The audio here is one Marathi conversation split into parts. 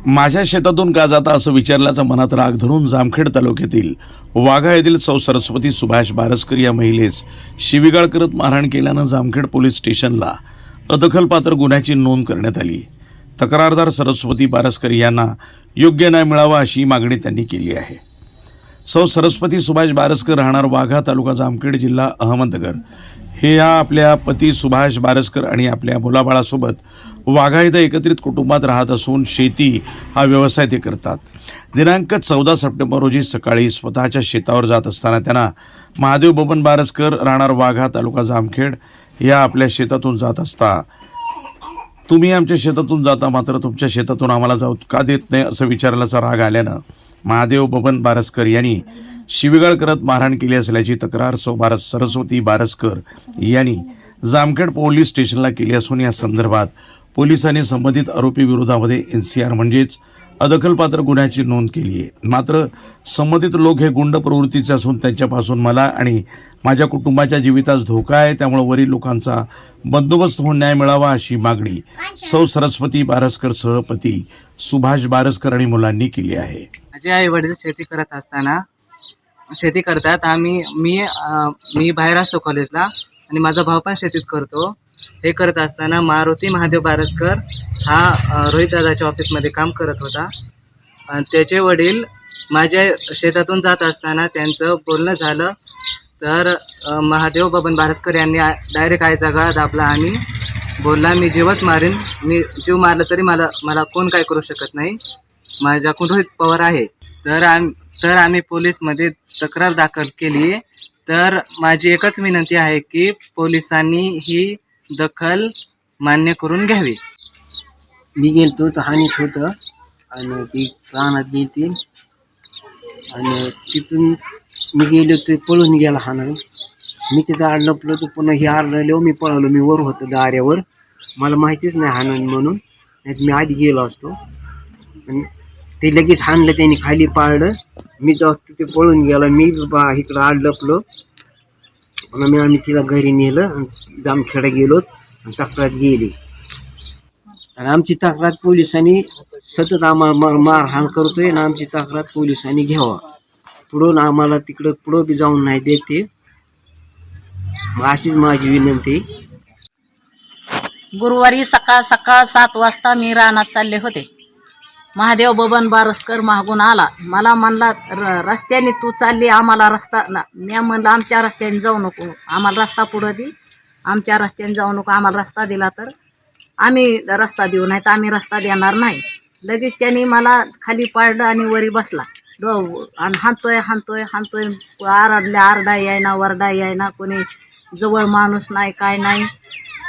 माझ्या शेतातून का जाता असं विचारल्याचा मनात राग धरून जामखेड तालुक्यातील वाघा येथील सौ सरस्वती सुभाष बारसकर या महिलेस शिवीगाळ करत मारहाण केल्यानं जामखेड पोलीस स्टेशनला अदखलपात्र गुन्ह्याची नोंद करण्यात आली। तक्रारदार सरस्वती बारसकर यांना योग्य न्याय मिळावा अशी मागणी त्यांनी केली आहे। सौ सरस्वती सुभाष बारसकर राहणार वाघा तालुका जामखेड जिल्हा अहमदनगर हे या आपल्या पती सुभाष बारसकर आणि आपल्या मुलाबाळासोबत वाघा इथं एकत्रित कुटुंबात राहत असून शेती हा व्यवसाय ते करतात। दिनांक 14 सप्टेंबर रोजी सकाळी स्वतःच्या शेतावर जात असताना त्यांना महादेव बबन बारसकर राहणार वाघा तालुका जामखेड या आपल्या शेतातून जात असता तुम्ही आमच्या शेतातून जाता मात्र तुमच्या शेतातून आम्हाला जाऊ का देत नाही असं विचारल्याचा राग आल्यानं महादेव बबन बारसकर यांनी शिवीगाळ करत मारहाण केली असल्याची तक्रार सरस्वती बारसकर यांनी जामखेड पोलीस स्टेशनला केली असून या संदर्भात पोलिसांनी संबंधित आरोपी विरोधामध्ये NCR म्हणजेच अदखलपात्र गुन्ह्याची नोंद केली आहे। मात्र संबंधित लोक हे गुंड प्रवृत्तीचे असून त्यांच्यापासून मला आणि माझ्या कुटुंबाच्या जीवितास धोका आहे, त्यामुळे वरील लोकांचा बंदोबस्त होऊन न्याय मिळावा अशी मागणी सौ सरस्वती बारसकर सह पती सुभाष बारसकर आणि मुलांनी केली आहे। माझे आई वडील शेती करत असताना शेती करतात मी बाहेर असतो कॉलेजला आणि माझा भाऊ पण शेतीच करतो। हे करत असताना मारुती महादेव बारसकर हा रोहित दादाच्या ऑफिसमध्ये काम करत होता आणि त्याचे वडील माझ्या शेतातून जात असताना त्यांचं बोलणं झालं तर महादेव बबन बारसकर यांनी डायरेक्ट आईचा गळा दाबला आणि बोलला मी जीवच मारेन, मी जीव मारला तरी मला कोण काय करू शकत नाही, माझ्याकडून रोहित पवार आहे। तर आम्ही पोलीसमध्ये तक्रार दाखल केली। तर माझी एकच विनंती आहे की पोलिसांनी ही दखल मान्य करून घ्यावी। मी गेलतो तर हानीत होतं आणि ती रानात गेली आणि तिथून मी गेलो ते पळून गेला हाणून। मी तिथं अडलपलो तर पुन्हा हे आरलेलो मी पळालो, मी वर होतो दाऱ्यावर, मला माहितीच नाही हाणून म्हणून, नाही मी आधी गेलो असतो। आणि ते लगेच हाणलं त्यांनी, खाली पाळलं, मी जास्त ते पळून गेला, मी इकडं अडलपलो पुन्हा आम्ही तिला घरी नेलं आणि जामखेडा गेलो आणि तक्रार गेली आणि आमची तक्रार पोलिसांनी सतत आम्हाला मारहाण करतोय आणि आमची तक्रार पोलिसांनी घ्यावा, पुढून आम्हाला तिकडं पुढं बी जाऊन नाही देते, मग अशीच माझी विनंती। गुरुवारी सकाळ 7 वाजता मी रानात चालले होते। महादेव बबन बारसकर मागून आला, मला म्हणला रस्त्याने तू चालली, आम्हाला रस्ता मी म्हणलं आमच्या रस्त्याने जाऊ नको, आम्हाला रस्ता पुढं दे, आमच्या रस्त्याने जाऊ नको, आम्हाला रस्ता दिला तर आम्ही रस्ता देऊ, नाही तर आम्ही रस्ता देणार नाही। लगेच त्यांनी मला खाली पाडलं आणि वरी बसला आणि हाणतोय आरडा यायना वरडा यायना, कोणी जवळ माणूस नाही काय नाही।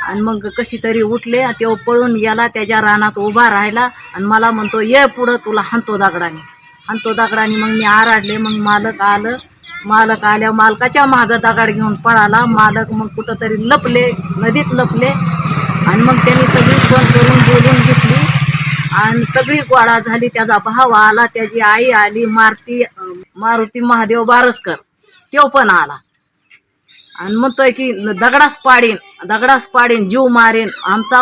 आणि मग कशी तरी उठले, तो पळून गेला, त्याच्या रानात उभा राहिला आणि मला म्हणतो ये पुढं तुला हाणतो दगडाने। मग मी आरडले, मग मालक आल्या, मालकाच्या मागं दगड घेऊन पळाला। मालक मग कुठंतरी लपले, नदीत लपले आणि मग त्यांनी सगळी फोन करून बोलून घेतली आणि सगळी गोळा झाली। त्याचा भाव आला, त्याची आई आली, मारुती महादेव बारसकर तो पण आला आणि म्हणतोय की दगडास पाडीन जीव मारेन, आमचा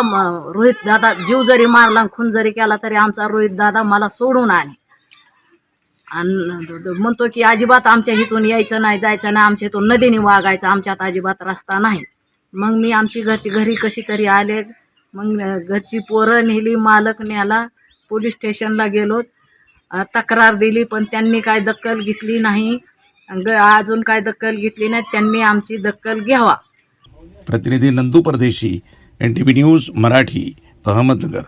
रोहित दादा जीव जरी मारला खून जरी केला तरी आमचा रोहित दादा मला सोडून आणे आणि म्हणतो की अजिबात आमच्या इथून यायचं नाही, जायचं नाही, आमच्या इथून नदीने वागायचं, आमच्यात अजिबात रस्ता नाही। मग मी आमची घरी कशी तरी आले, मग घरची पोरं नेली, मालक न्याला, पोलीस स्टेशनला गेलो, तक्रार दिली, पण त्यांनी काय दखल घेतली नाही, अजून काय दखल घेतली नाही, त्यांनी आमची दखल घ्यावा। प्रतिनिधी नंदू परदेशी, NTV न्यूज मराठी, अहमदनगर।